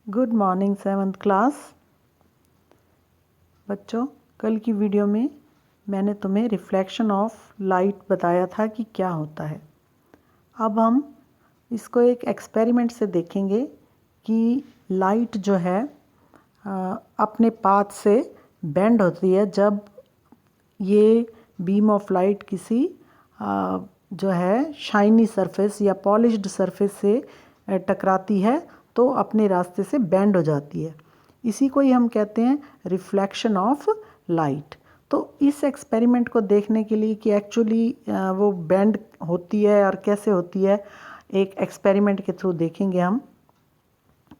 Good morning 7th class. बच्चों, कल की वीडियो में मैंने तुम्हें रिफ्लेक्शन ऑफ लाइट बताया था कि क्या होता है। अब हम इसको एक एक्सपेरिमेंट से देखेंगे कि लाइट जो है अपने पाथ से बेंड होती है जब ये बीम ऑफ लाइट किसी जो है शाइनी सरफेस या पॉलिश्ड सरफेस से टकराती है तो अपने रास्ते से बेंड हो जाती है। इसी को ही हम कहते हैं रिफ्लेक्शन ऑफ लाइट। तो इस एक्सपेरिमेंट को देखने के लिए कि एक्चुअली वो बेंड होती है और कैसे होती है, एक एक्सपेरिमेंट के थ्रू देखेंगे हम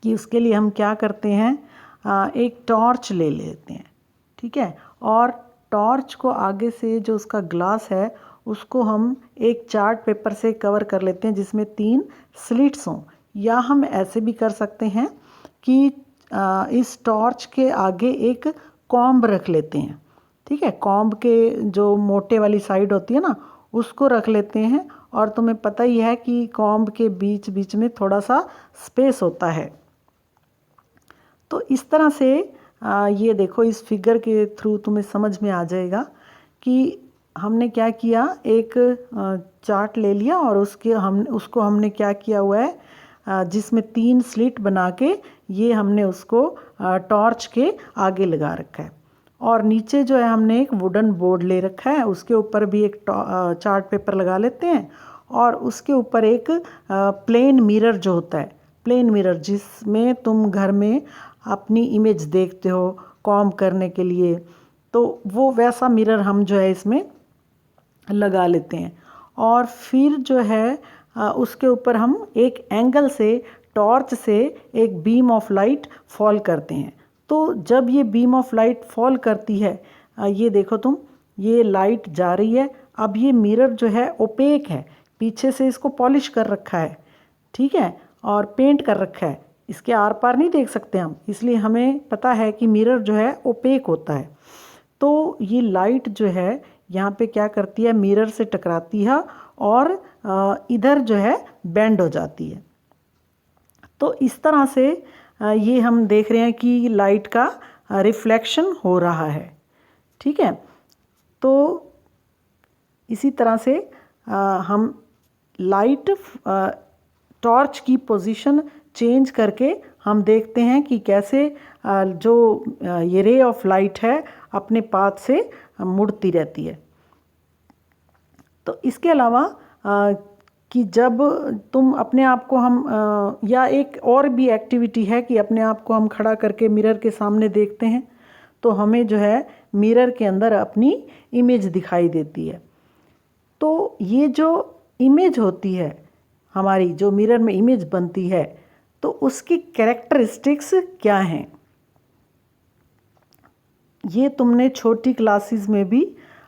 कि उसके लिए हम क्या करते हैं। एक टॉर्च ले लेते हैं, ठीक है, और टॉर्च को आगे से जो उसका ग्लास है उसको हम एक चार्ट पेपर से कवर कर लेते हैं जिसमें 3 स्लिट्स हों। या हम ऐसे भी कर सकते हैं कि इस टॉर्च के आगे एक कॉम्ब रख लेते हैं, ठीक है। कॉम्ब के जो मोटे वाली साइड होती है ना उसको रख लेते हैं, और तुम्हें पता ही है कि कॉम्ब के बीच बीच में थोड़ा सा स्पेस होता है। तो इस तरह से ये देखो, इस फिगर के थ्रू तुम्हें समझ में आ जाएगा कि हमने क्या किया। एक चार्ट ले लिया और उसको हमने क्या किया हुआ है, जिसमें 3 स्लिट बना के ये हमने उसको टॉर्च के आगे लगा रखा है। और नीचे जो है हमने एक वुडन बोर्ड ले रखा है, उसके ऊपर भी एक चार्ट पेपर लगा लेते हैं, और उसके ऊपर एक प्लेन मिरर जो होता है, प्लेन मिरर जिसमें तुम घर में अपनी इमेज देखते हो कॉम्ब करने के लिए, तो वो वैसा मिरर हम जो है इसमें लगा लेते हैं। और फिर जो है उसके ऊपर हम एक एंगल से टॉर्च से एक बीम ऑफ लाइट फॉल करते हैं। तो जब ये बीम ऑफ लाइट फॉल करती है, ये देखो तुम, ये लाइट जा रही है। अब ये मिरर जो है ओपेक है, पीछे से इसको पॉलिश कर रखा है, ठीक है, और पेंट कर रखा है, इसके आर पार नहीं देख सकते हम, इसलिए हमें पता है कि मिरर जो है ओपेक होता है। तो ये लाइट जो है यहाँ पे क्या करती है, मिरर से टकराती है और इधर जो है बेंड हो जाती है। तो इस तरह से ये हम देख रहे हैं कि लाइट का रिफ्लेक्शन हो रहा है, ठीक है। तो इसी तरह से हम लाइट टॉर्च की पोजीशन चेंज करके हम देखते हैं कि कैसे जो ये रे ऑफ लाइट है अपने पाथ से मुड़ती रहती है। तो इसके अलावा कि जब तुम अपने आप को हम या एक और भी एक्टिविटी है कि अपने आप को हम खड़ा करके मिरर के सामने देखते हैं तो हमें जो है मिरर के अंदर अपनी इमेज दिखाई देती है। तो ये जो इमेज होती है हमारी, जो मिरर में इमेज बनती है, तो उसकी कैरेक्टरिस्टिक्स क्या हैं, ये तुमने छोटी क्लासेस में भी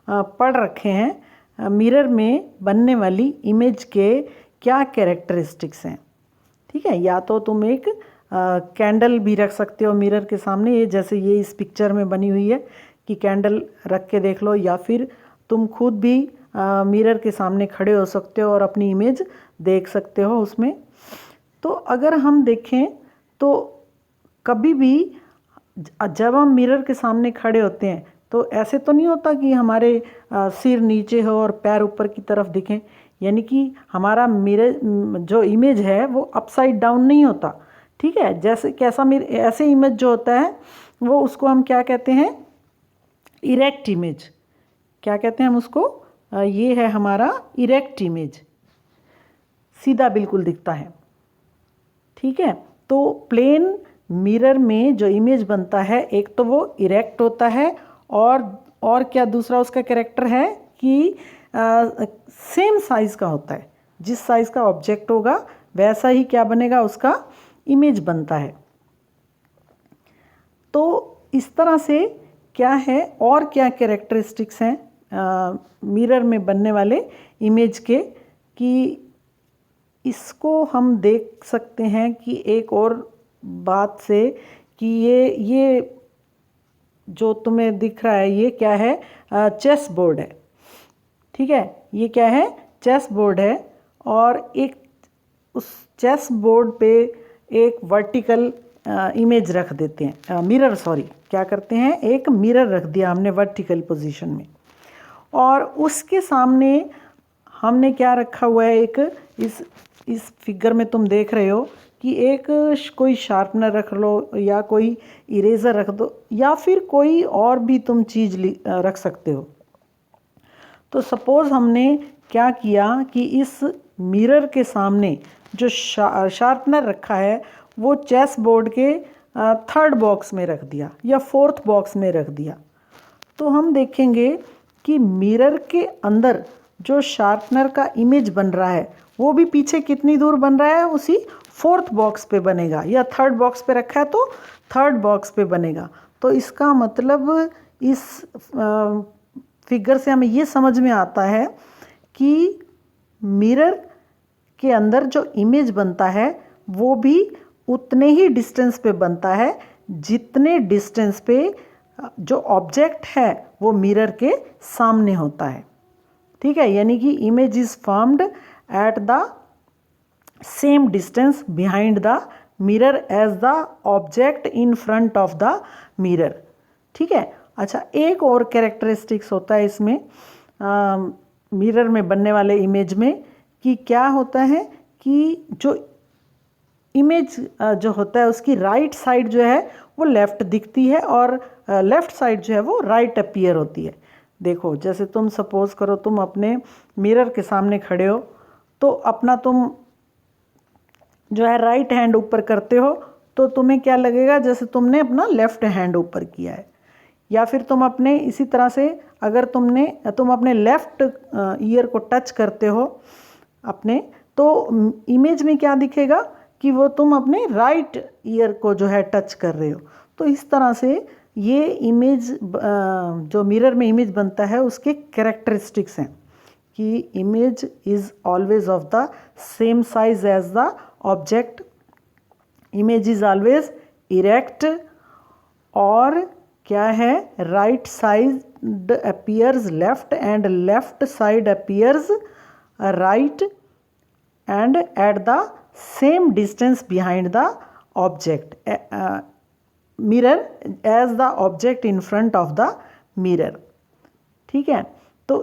पढ़ रखे हैं। मिरर में बनने वाली इमेज के क्या कैरेक्टरिस्टिक्स हैं, ठीक है। या तो तुम एक कैंडल भी रख सकते हो मिरर के सामने, ये जैसे ये इस पिक्चर में बनी हुई है कि कैंडल रख के देख लो, या फिर तुम खुद भी मिरर के सामने खड़े हो सकते हो और अपनी इमेज देख सकते हो उसमें। तो अगर हम देखें तो कभी भी जब हम मिरर के सामने खड़े होते हैं तो ऐसे तो नहीं होता कि हमारे सिर नीचे हो और पैर ऊपर की तरफ दिखें, यानी कि हमारा मिरर जो इमेज है वो अपसाइड डाउन नहीं होता, ठीक है। जैसे कैसा ऐसे इमेज जो होता है वो उसको हम क्या कहते हैं, इरेक्ट इमेज। क्या कहते हैं हम उसको, ये है हमारा इरेक्ट इमेज, सीधा बिल्कुल दिखता है, ठीक है। तो प्लेन मिरर में जो इमेज बनता है एक तो वो इरेक्ट होता है, और क्या दूसरा उसका कैरेक्टर है कि सेम साइज़ का होता है, जिस साइज़ का ऑब्जेक्ट होगा वैसा ही क्या बनेगा, उसका इमेज बनता है। तो इस तरह से क्या है, और क्या कैरेक्टरिस्टिक्स हैं मिरर में बनने वाले इमेज के, कि इसको हम देख सकते हैं कि एक और बात से कि ये जो तुम्हें दिख रहा है ये क्या है, चेस बोर्ड है, ठीक है। ये क्या है, चेस बोर्ड है, और एक उस चेस बोर्ड पे एक वर्टिकल इमेज रख देते हैं, मिरर सॉरी, क्या करते हैं, एक मिरर रख दिया हमने वर्टिकल पोजीशन में, और उसके सामने हमने क्या रखा हुआ है, एक इस फिगर में तुम देख रहे हो कि एक कोई शार्पनर रख लो या कोई इरेज़र रख दो या फिर कोई और भी तुम चीज़ रख सकते हो। तो सपोज़ हमने क्या किया कि इस मिरर के सामने जो शार्पनर रखा है वो चेस बोर्ड के थर्ड बॉक्स में रख दिया या फोर्थ बॉक्स में रख दिया। तो हम देखेंगे कि मिरर के अंदर जो शार्पनर का इमेज बन रहा है वो भी पीछे कितनी दूर बन रहा है, उसी फोर्थ बॉक्स पे बनेगा, या थर्ड बॉक्स पे रखा है तो थर्ड बॉक्स पे बनेगा। तो इसका मतलब इस फिगर से हमें ये समझ में आता है कि मिरर के अंदर जो इमेज बनता है वो भी उतने ही डिस्टेंस पे बनता है जितने डिस्टेंस पे जो ऑब्जेक्ट है वो मिरर के सामने होता है। ठीक है, यानी कि image is formed at the same distance behind the mirror as the object in front of the mirror. ठीक है, अच्छा एक और कैरेक्टरिस्टिक्स होता है इसमें मिरर में बनने वाले इमेज में, कि क्या होता है कि जो इमेज जो होता है उसकी राइट साइड जो है वो लेफ़्ट दिखती है और लेफ़्ट साइड जो है वो राइट अपीयर होती है। देखो, जैसे तुम सपोज़ करो तुम अपने मिरर के सामने खड़े हो तो अपना तुम जो है राइट हैंड ऊपर करते हो तो तुम्हें क्या लगेगा, जैसे तुमने अपना लेफ़्ट हैंड ऊपर किया है। या फिर तुम अपने इसी तरह से अगर तुम अपने लेफ़्ट ईयर को टच करते हो अपने, तो इमेज में क्या दिखेगा कि वो तुम अपने राइट ईयर को जो है टच कर रहे हो। तो इस तरह से ये इमेज जो मिरर में इमेज बनता है उसके कैरेक्टरिस्टिक्स हैं कि image is always of the same size as the object, image is always erect, और क्या है, right side appears left and left side appears right and at the same distance behind the object, mirror as the object in front of the mirror. ठीक है, तो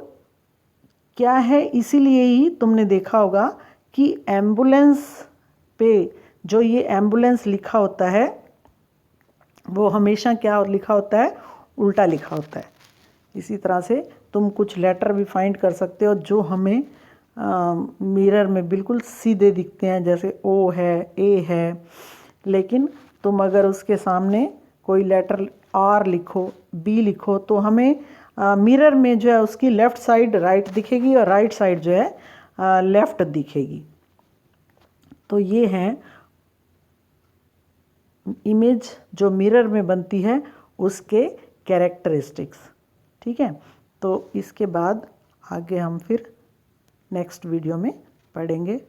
क्या है, इसीलिए ही तुमने देखा होगा कि एम्बुलेंस पे जो ये एम्बुलेंस लिखा होता है वो हमेशा क्या लिखा होता है, उल्टा लिखा होता है। इसी तरह से तुम कुछ लेटर भी फाइंड कर सकते हो जो हमें मिरर में बिल्कुल सीधे दिखते हैं, जैसे ओ है, ए है, लेकिन तुम अगर उसके सामने कोई लेटर आर लिखो, बी लिखो, तो हमें मिरर में जो है उसकी लेफ़्ट साइड राइट दिखेगी और राइट साइड जो है लेफ़्ट दिखेगी। तो ये हैं इमेज जो मिरर में बनती है उसके कैरेक्टरिस्टिक्स। ठीक है, तो इसके बाद आगे हम फिर नेक्स्ट वीडियो में पढ़ेंगे।